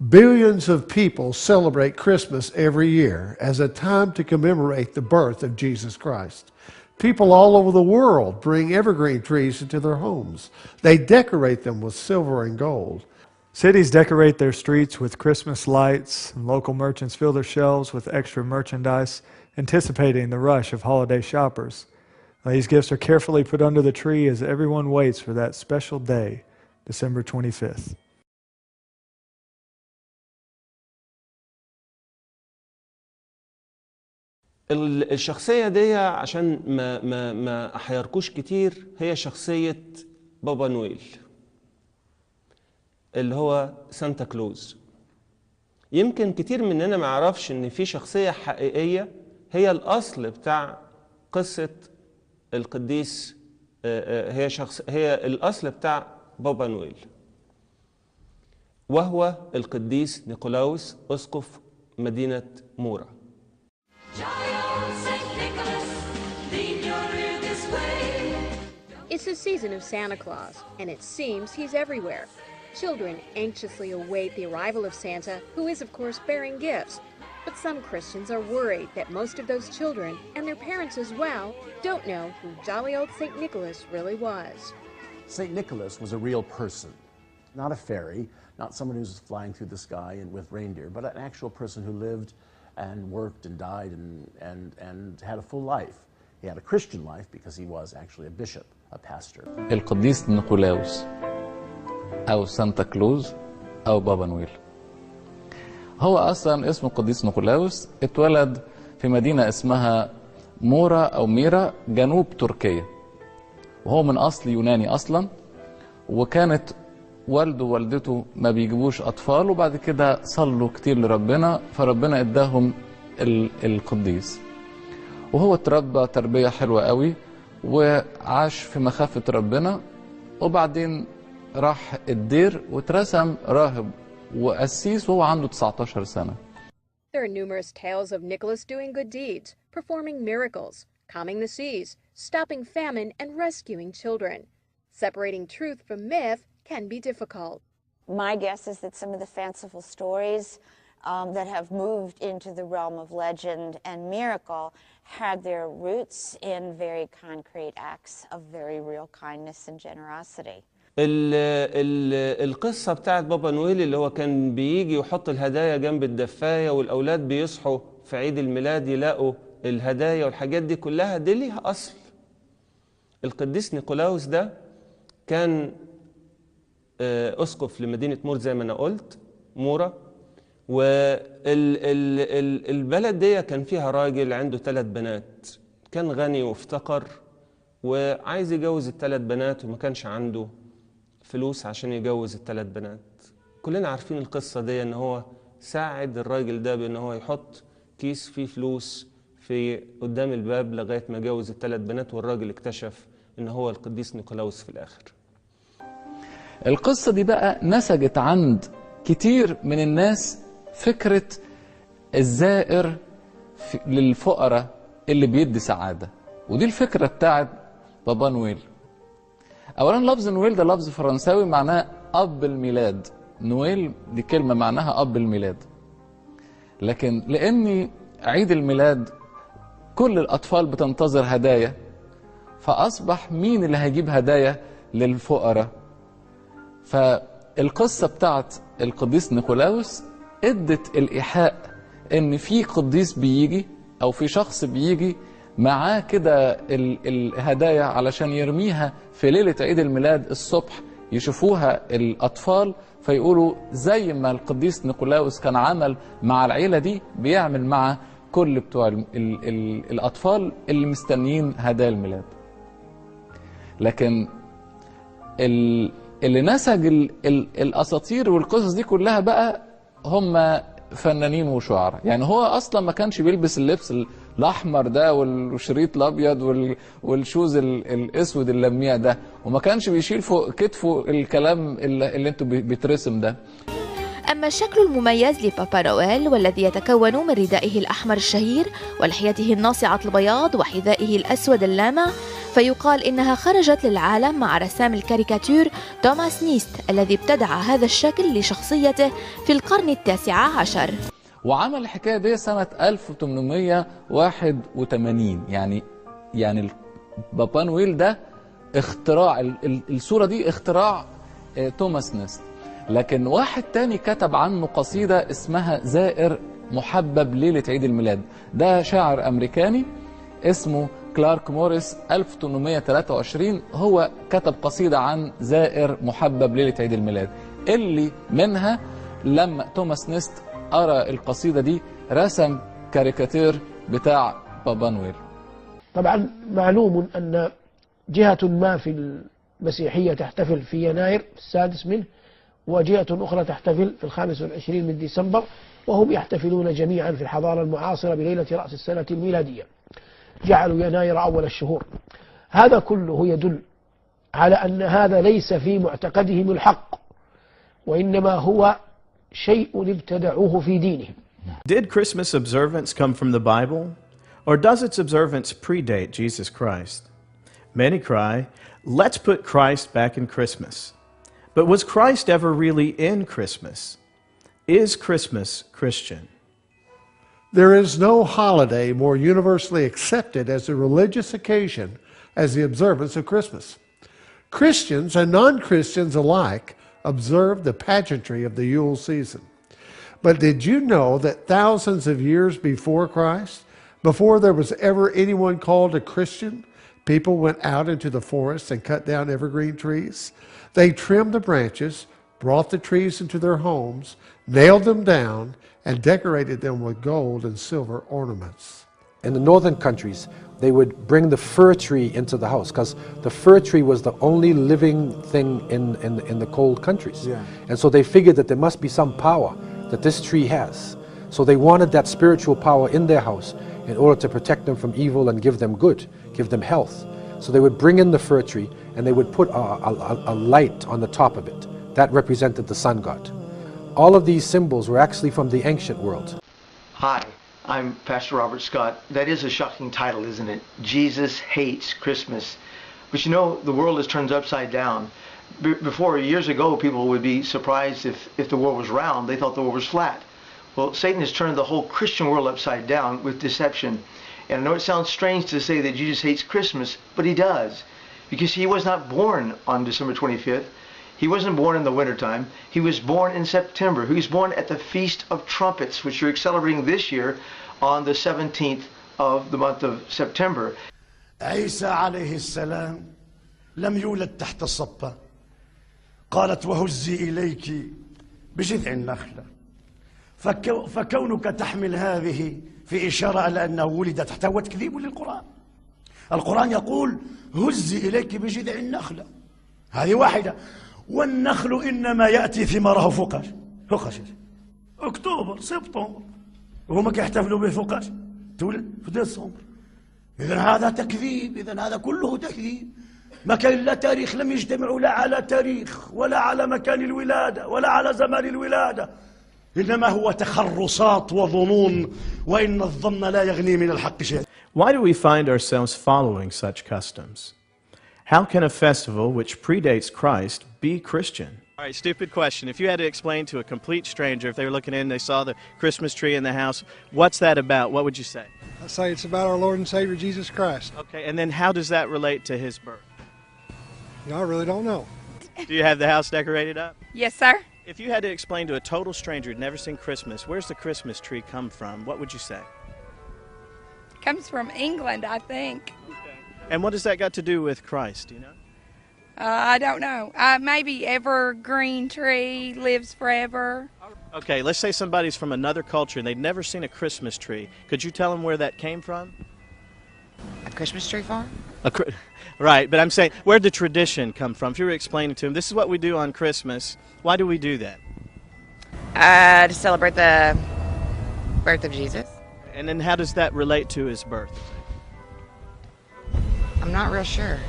Billions of people celebrate Christmas every year as a time to commemorate the birth of Jesus Christ. People all over the world bring evergreen trees into their homes. They decorate them with silver and gold. Cities decorate their streets with Christmas lights, and local merchants fill their shelves with extra merchandise, anticipating the rush of holiday shoppers. These gifts are carefully put under the tree as everyone waits for that special day, December 25th. الشخصية دي عشان ما أحيركوش كتير، هي شخصية بابا نويل اللي هو سانتا كلوز. يمكن كتير مننا ما يعرفش ان في شخصية حقيقية هي الأصل بتاع قصة القديس، هي الأصل بتاع بابا نويل، وهو القديس نيقولاوس أسقف مدينة مورا. It's the season of Santa Claus, and it seems he's everywhere. Children anxiously await the arrival of Santa, who is, of course, bearing gifts. But some Christians are worried that most of those children, and their parents as well, don't know who jolly old St. Nicholas really was. St. Nicholas was a real person, not a fairy, not someone who's flying through the sky and with reindeer, but an actual person who lived and worked and died and had a full life. He had a Christian life because he was actually a bishop, a pastor. القديس نيقولاوس أو سانتا كلوز أو بابا نويل. هو أصلا اسمه القديس نيقولاوس، اتولد في مدينة اسمها مورا أو ميرا جنوب تركيا، وهو من أصل يوناني أصلا، وكانت والده ووالدته ما بيجيبوش أطفال، وبعد كده صلوا كتير لربنا فربنا اداهم القديس. وهو اتربى تربية حلوة قوي وعاش في مخافة ربنا، وبعدين راح الدير واترسم راهب وقسيس وهو عنده 19 سنة. There are numerous tales of Nicholas doing good deeds, performing miracles, calming the seas, stopping famine, and rescuing children. Separating truth from myth can be difficult. My guess is that some of the fanciful stories that have moved into the realm of legend and miracle had their roots in very concrete acts of very real kindness and generosity. القصة بتاعت بابا نويل اللي هو كان بيجي يحط الهدايا جنب الدفاية، والأولاد بيصحوا في عيد الميلاد يلاقوا الهدايا والحاجات دي كلها، دي ليها أصل. القديس نيقولاوس ده كان أسقف لمدينة مور زي ما أنا قلت، مورا، والبلد دي كان فيها راجل عنده 3 بنات، كان غني وافتقر وعايز يجوز ال3 بنات وما كانش عنده فلوس عشان يجوز ال3 بنات. كلنا عارفين القصة دي، ان هو ساعد الراجل ده بان هو يحط كيس فيه فلوس في قدام الباب لغاية ما جوز ال3 بنات، والراجل اكتشف ان هو القديس نيقولاوس في الاخر. القصة دي بقى نسجت عند كتير من الناس فكرة الزائر للفقراء اللي بيدي سعادة، ودي الفكرة بتاعت بابا نويل. اولا لفظ نويل ده لفظ فرنساوي معناه اب الميلاد، نويل دي كلمة معناها اب الميلاد، لكن لان عيد الميلاد كل الاطفال بتنتظر هدايا، فاصبح مين اللي هيجيب هدايا للفقراء؟ فالقصة بتاعت القديس نيقولاوس ادت الايحاء ان في قديس بيجي او في شخص بيجي معاه كده الهدايا علشان يرميها في ليلة عيد الميلاد الصبح، يشوفوها الأطفال فيقولوا زي ما القديس نيقولاوس كان عمل مع العيلة دي بيعمل مع كل بتوع الأطفال اللي مستنيين هدايا الميلاد. لكن اللي نسج الأساطير والقصص دي كلها بقى هم فنانين وشعراء. يعني هو أصلا ما كانش بيلبس اللبس الأحمر ده والشريط الأبيض والشوز الأسود اللميع ده، وما كانش بيشيل فوق كتفه الكلام اللي انتوا بيترسم ده. أما الشكل المميز لبابا نويل والذي يتكون من ردائه الأحمر الشهير ولحيته الناصعة البياض وحذائه الأسود اللامع، فيقال إنها خرجت للعالم مع رسام الكاريكاتير توماس نيست الذي ابتدع هذا الشكل لشخصيته في القرن التاسع عشر. وعمل الحكاية دي سنة 1881. يعني بابا نويل ده اختراع الصورة دي، اختراع توماس نيست. لكن واحد تاني كتب عنه قصيدة اسمها زائر محبب ليلة عيد الميلاد. ده شاعر أمريكاني اسمه كلارك موريس 1823. هو كتب قصيدة عن زائر محبب ليلة عيد الميلاد، اللي منها لما توماس نيست قرأ القصيدة دي رسم كاريكاتير بتاع بابا نويل. طبعا معلوم أن جهة ما في المسيحية تحتفل في يناير السادس منه، وجهة أخرى تحتفل في 25 من ديسمبر، وهم يحتفلون جميعا في الحضارة المعاصرة بليلة رأس السنة الميلادية. جعلوا يناير أول الشهور. هذا كله يدل على أن هذا ليس في معتقدهم الحق، وإنما هو شيء ابتدعوه في دينهم. Did Christmas observance come from the Bible, or does its observance predate Jesus Christ? Many cry, let's put Christ back in Christmas. But was Christ ever really in Christmas? Is Christmas Christian? There is no holiday more universally accepted as a religious occasion as the observance of Christmas. Christians and non-Christians alike observe the pageantry of the Yule season. But did you know that thousands of years before Christ, before there was ever anyone called a Christian, people went out into the forest and cut down evergreen trees? They trimmed the branches, brought the trees into their homes, nailed them down, and decorated them with gold and silver ornaments. In the northern countries, they would bring the fir tree into the house because the fir tree was the only living thing in the cold countries. Yeah. And so they figured that there must be some power that this tree has. So they wanted that spiritual power in their house in order to protect them from evil and give them good, give them health. So they would bring in the fir tree and they would put a light on the top of it. That represented the sun god. All of these symbols were actually from the ancient world. Hi, I'm Pastor Robert Scott. That is a shocking title, isn't it? Jesus hates Christmas. But you know, the world is turned upside down. Before, years ago, people would be surprised if the world was round. They thought the world was flat. Well, Satan has turned the whole Christian world upside down with deception. And I know it sounds strange to say that Jesus hates Christmas, but he does. Because he was not born on December 25th. He wasn't born in the wintertime. He was born in September. He was born at the Feast of Trumpets, which you're celebrating this year on the 17th of the month of September. عيسى عليه السلام لم يولد تحت الصبة. قالت وهزي إليك بجذع النخلة. فكونك تحمل هذه في إشارة على أنه ولد تحتها وتكذيب للقرآن. القرآن يقول هزي إليك بجذع النخلة. هذه واحدة. والنخل إنما يأتي ثماره فوقاش أكتوبر سبتمبر، وهم يحتفلوا به فوقاش تولد في ديسمبر. إذن هذا تكذيب، إذن هذا كله تكذيب. ما كان لا تاريخ، لم يجتمعوا لا على تاريخ ولا على مكان الولادة ولا على زمان الولادة، إنما هو تخرصات وظنون، وإن الظن لا يغني من الحق شيئا. Why do we find ourselves following such customs? How can a festival which predates Christ be Christian? All right, stupid question. If you had to explain to a complete stranger, if they were looking in, they saw the Christmas tree in the house, what's that about? What would you say? I'd say it's about our Lord and Savior Jesus Christ. Okay, and then how does that relate to his birth? You know, I really don't know. Do you have the house decorated up? Yes, sir. If you had to explain to a total stranger who'd never seen Christmas, where's the Christmas tree come from? What would you say? Comes from England, I think. Okay. And what has that got to do with Christ, do you know? I don't know. Maybe evergreen tree lives forever. Okay, let's say somebody's from another culture and they'd never seen a Christmas tree. Could you tell them where that came from? A Christmas tree farm? Right, but I'm saying, where'd the tradition come from? If you were explaining to them, this is what we do on Christmas, why do we do that? To celebrate the birth of Jesus. And then how does that relate to his birth? I'm not real sure.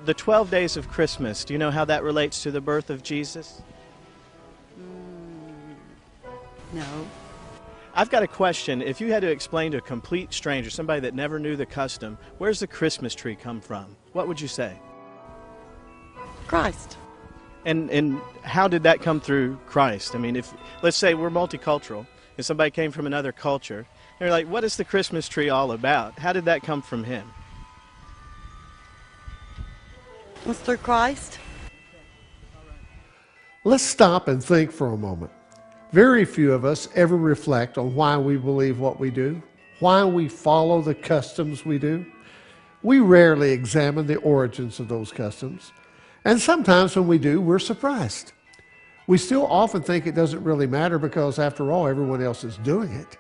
The 12 days of Christmas, do you know how that relates to the birth of Jesus? No. I've got a question. If you had to explain to a complete stranger, somebody that never knew the custom, where's the Christmas tree come from? What would you say? Christ. And how did that come through Christ? I mean, if let's say we're multicultural and somebody came from another culture, they're like, what is the Christmas tree all about? How did that come from him? It's through Christ. Let's stop and think for a moment. Very few of us ever reflect on why we believe what we do, why we follow the customs we do. We rarely examine the origins of those customs. And sometimes when we do, we're surprised. We still often think it doesn't really matter because, after all, everyone else is doing it.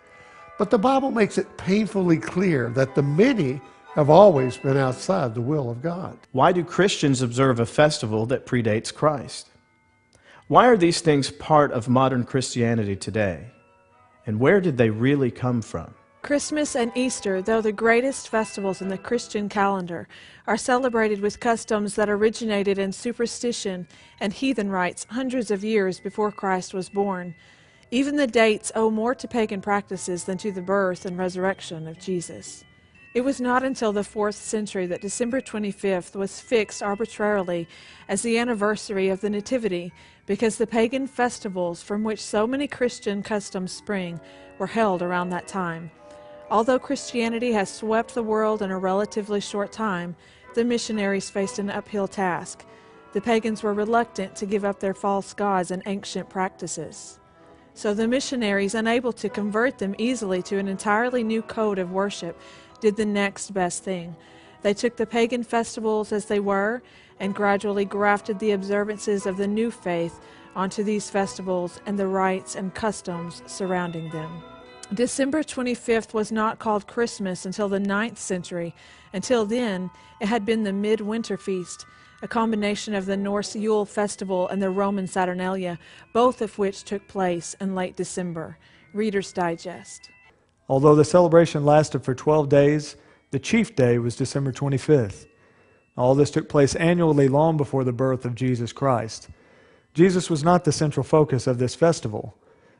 But the Bible makes it painfully clear that the many have always been outside the will of God. Why do Christians observe a festival that predates Christ? Why are these things part of modern Christianity today? And where did they really come from? Christmas and Easter, though the greatest festivals in the Christian calendar, are celebrated with customs that originated in superstition and heathen rites hundreds of years before Christ was born. Even the dates owe more to pagan practices than to the birth and resurrection of Jesus. It was not until the 4th century that December 25th was fixed arbitrarily as the anniversary of the Nativity, because the pagan festivals from which so many Christian customs spring were held around that time. Although Christianity has swept the world in a relatively short time, the missionaries faced an uphill task. The pagans were reluctant to give up their false gods and ancient practices. So the missionaries, unable to convert them easily to an entirely new code of worship, did the next best thing. They took the pagan festivals as they were and gradually grafted the observances of the new faith onto these festivals and the rites and customs surrounding them. December 25th was not called Christmas until the 9th century. Until then, it had been the midwinter feast, a combination of the Norse Yule festival and the Roman Saturnalia, both of which took place in late December. Reader's Digest. Although the celebration lasted for 12 days, the chief day was December 25th. All this took place annually long before the birth of Jesus Christ. Jesus was not the central focus of this festival.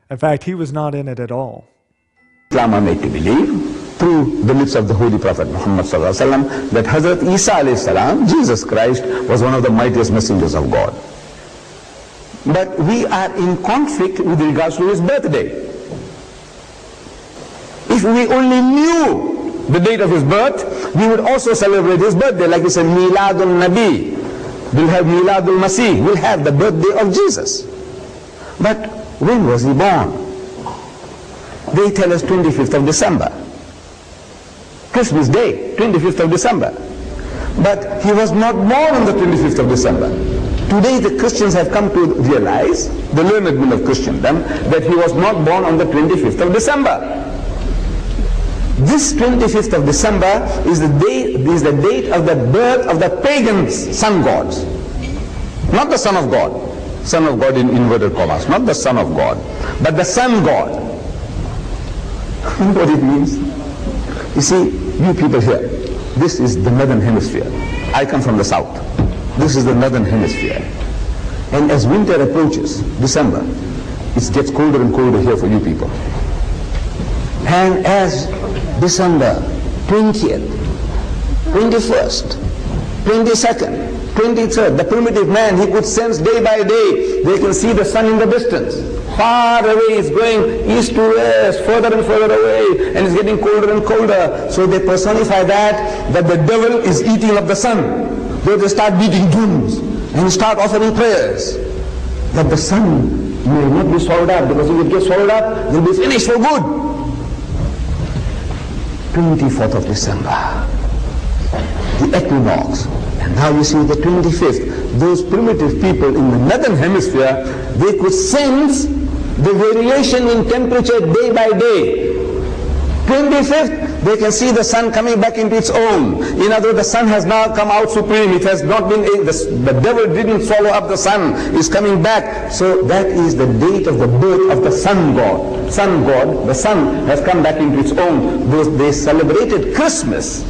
In fact, he was not in it at all. Islam are made to believe through the lips of the Holy Prophet Muhammad that Hazrat Isa alayhi salam, Jesus Christ, was one of the mightiest messengers of God. But we are in conflict with regards to his birthday. If we only knew the date of his birth, we would also celebrate his birthday, like we said, Miladul Nabi. We'll have Miladul Masih. We'll have the birthday of Jesus. But when was he born? They tell us 25th of December. Christmas Day, 25th of December. But he was not born on the 25th of December. Today the Christians have come to realize, the learned men of Christendom, that he was not born on the 25th of December. This 25th of December is the date of the birth of the pagan sun gods. Not the Son of God. Son of God in inverted commas. Not the Son of God, but the sun god. What it means? You see, you people here, this is the northern hemisphere. I come from the south. This is the northern hemisphere. And as winter approaches, December, it gets colder and colder here for you people. And as December 20th, 21st, 22nd, 23rd, the primitive man, he could sense day by day, they can see the sun in the distance. Far away, it's going east to west, further and further away, and it's getting colder and colder. So they personify that the devil is eating up the sun. They start beating drums and start offering prayers that the sun may not be swallowed up, because if it gets swallowed up, it will be finished for good. 24th of December, the equinox. And now you see the 25th. Those primitive people in the northern hemisphere, they could sense the variation in temperature day by day. 25th, they can see the sun coming back into its own. In other words, the sun has now come out supreme. It has not been, the devil didn't swallow up the sun. It's coming back. So that is the date of the birth of the sun god. Sun god, the sun has come back into its own. They celebrated Christmas.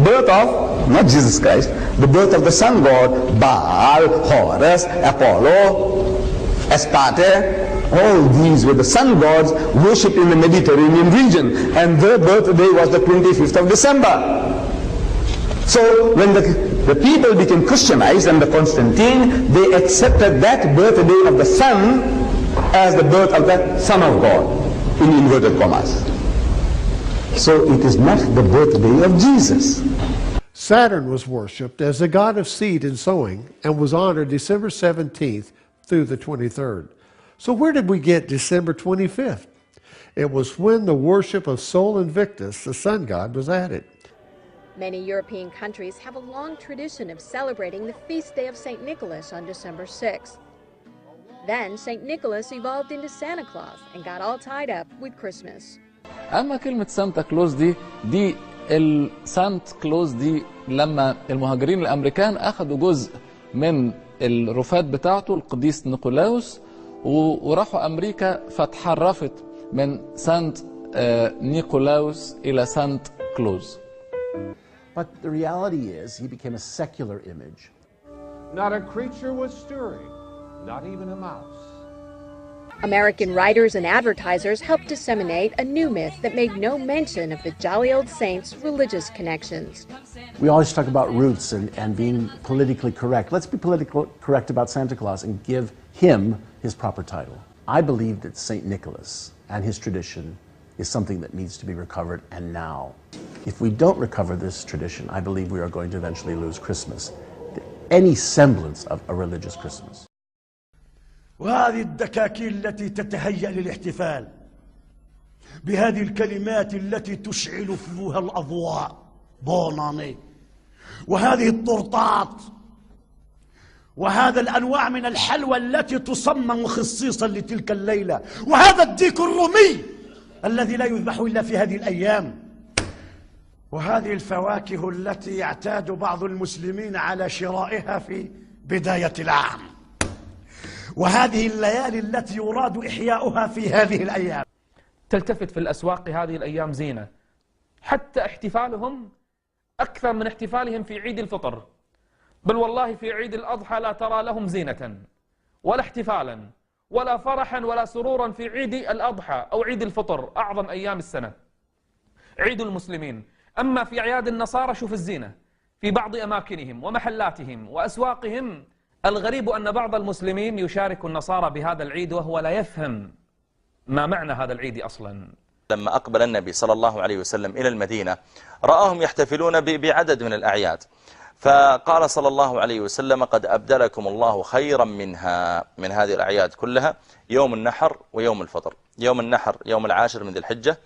Birth of, not Jesus Christ, the birth of the sun god, Baal, Horus, Apollo, Astarte, all these were the sun gods worshipped in the Mediterranean region, and their birthday was the 25th of December. So when the people became Christianized under Constantine, they accepted that birthday of the sun as the birth of the Son of God, in inverted commas. So it is not the birthday of Jesus. Saturn was worshipped as the god of seed and sowing and was honored December 17th through the 23rd. So where did we get December 25th? It was when the worship of Sol Invictus, the sun god, was added. Many European countries have a long tradition of celebrating the feast day of St. Nicholas on December 6th. Then St. Nicholas evolved into Santa Claus and got all tied up with Christmas. أما كلمة سانتا كلوز دي السانت كلوز دي لما المهاجرين الأمريكان أخذوا جزء من الرفات بتاعته القديس نيقولاوس وراحوا أمريكا فتحرفت من سانت نيقولاوس إلى سانت كلوز. But the reality is he became a secular image. Not a creature was stirring, not even a mouse. American writers and advertisers helped disseminate a new myth that made no mention of the jolly old saint's religious connections. We always talk about roots and being politically correct. Let's be politically correct about Santa Claus and give him his proper title. I believe that St. Nicholas and his tradition is something that needs to be recovered, and now. If we don't recover this tradition, I believe we are going to eventually lose Christmas, any semblance of a religious Christmas. وهذه الدكاكين التي تتهيأ للاحتفال بهذه الكلمات التي تشعل فيها الأضواء بوناني، وهذه الطرطات، وهذا الأنواع من الحلوى التي تصمم خصيصا لتلك الليلة، وهذا الديك الرومي الذي لا يذبح إلا في هذه الأيام، وهذه الفواكه التي يعتاد بعض المسلمين على شرائها في بداية العام، وهذه الليالي التي يراد إحياؤها في هذه الأيام. تلتفت في الأسواق هذه الأيام زينة، حتى احتفالهم أكثر من احتفالهم في عيد الفطر، بل والله في عيد الأضحى لا ترى لهم زينة ولا احتفالا ولا فرحا ولا سرورا في عيد الأضحى أو عيد الفطر، أعظم أيام السنة عيد المسلمين. أما في أعياد النصارى شوف الزينة في بعض أماكنهم ومحلاتهم وأسواقهم. الغريب أن بعض المسلمين يشارك النصارى بهذا العيد وهو لا يفهم ما معنى هذا العيد أصلا. لما أقبل النبي صلى الله عليه وسلم إلى المدينة رآهم يحتفلون بعدد من الأعياد، فقال صلى الله عليه وسلم: قد أبدلكم الله خيرا منها، من هذه الأعياد كلها، يوم النحر ويوم الفطر. يوم النحر يوم العاشر من ذي الحجة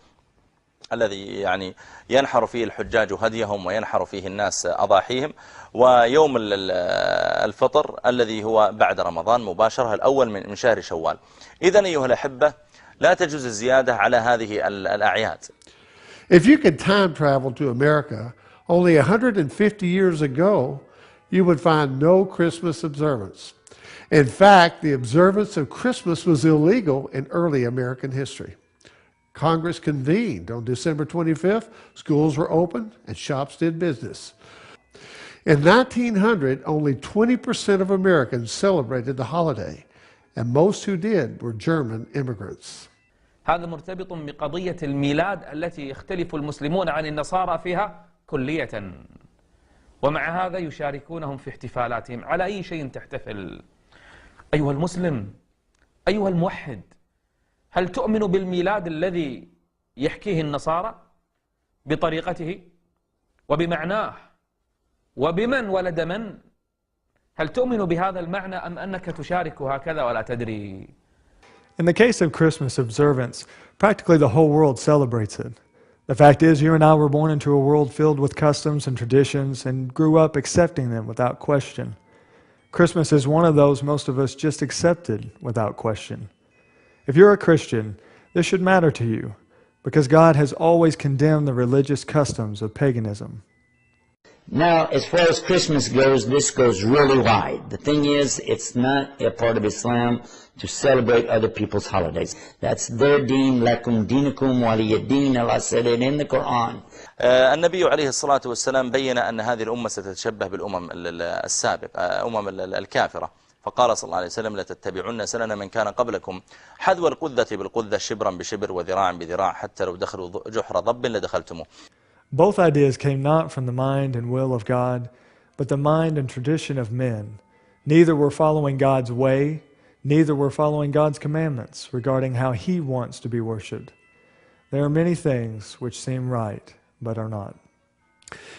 الذي يعني ينحر فيه الحجاج هديهم وينحر فيه الناس أضاحيهم، ويوم الفطر الذي هو بعد رمضان مباشرة، الأول من شهر شوال. إذن أيها الأحبة لا تجوز الزيادة على هذه الأعياد. If you could time travel to America only 150 years ago, you would find no Christmas observance. In fact, the observance of Christmas was illegal in early American history. Congress convened on December 25th, schools were open, and shops did business. In 1900, only 20% of Americans celebrated the holiday, and most who did were German immigrants. هذا مرتبط بقضية الميلاد التي يختلف المسلمون عن النصارى فيها كلية، ومع هذا يشاركونهم في احتفالاتهم. على أي شيء تحتفل أيها المسلم أيها الموحد؟ هل تؤمن بالميلاد الذي يحكيه النصارى بطريقته وبمعناه وبمن ولد من؟ هل تؤمن بهذا المعنى أم أنك تشارك هكذا ولا تدري؟ In the case of Christmas observance, practically the whole world celebrates it. The fact is, you and I were born into a world filled with customs and traditions and grew up accepting them without question. Christmas is one of those most of us just accepted without question. If you're a Christian, this should matter to you, because God has always condemned the religious customs of paganism. Now, as far as Christmas goes, this goes really wide. The thing is, it's not a part of Islam to celebrate other people's holidays. That's their deen, lakum dinukum waliyadeen. Allah said it in the Quran. النبي عليه الصلاة والسلام بين أن هذه الأمة ستتشبه بالأمم السابقة، الكافرة، فقال صلى الله عليه وسلم لتتبعن سنن من كان قبلكم حذو القذة بالقذة شبرا بشبر وذراعا بذراع حتى لو دخلوا جحر ضب لدخلتموه. Both ideas came not from the mind and will of God, but the mind and tradition of men. Neither were following God's way, neither were following God's commandments regarding how He wants to be worshipped. There are many things which seem right, but are not.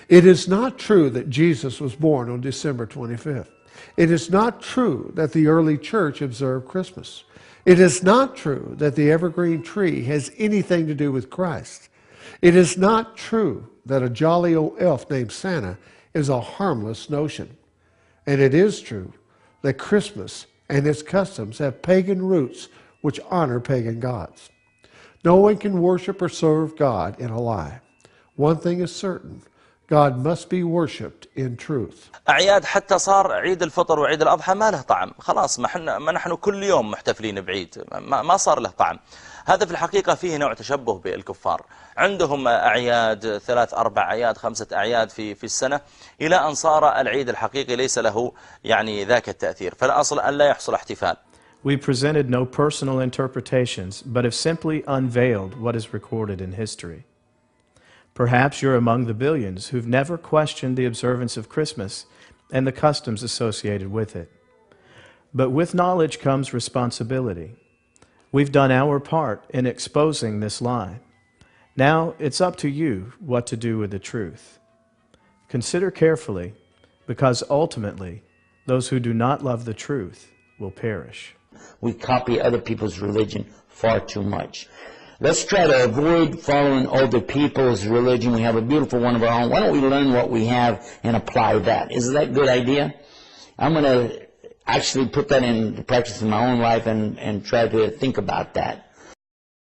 It is not true that Jesus was born on December 25th. It is not true that the early church observed Christmas. It is not true that the evergreen tree has anything to do with Christ. It is not true that a jolly old elf named Santa is a harmless notion. And it is true that Christmas and its customs have pagan roots which honor pagan gods. No one can worship or serve God in a lie. One thing is certain, God must be worshipped in truth. أعياد حتى صار عيد الفطر وعيد الأضحى ما له طعم، خلاص ما نحن كل يوم محتفلين بعيد، ما صار له طعم. هذا في الحقيقة فيه نوع تشبه بالكفار. عندهم أعياد 3 4 أعياد 5 أعياد في السنة، إلى أن صار العيد الحقيقي ليس له يعني ذاك التأثير، فالأصل أن لا يحصل احتفال. We presented no personal interpretations, but have simply unveiled what is recorded in history. Perhaps you're among the billions who've never questioned the observance of Christmas and the customs associated with it. But with knowledge comes responsibility. We've done our part in exposing this lie. Now it's up to you what to do with the truth. Consider carefully, because ultimately, those who do not love the truth will perish. We copy other people's religion far too much. Let's try to avoid following other people's religion. We have a beautiful one of our own. Why don't we learn what we have and apply that? Isn't that a good idea? I'm going to actually put that into practice in my own life and try to think about that.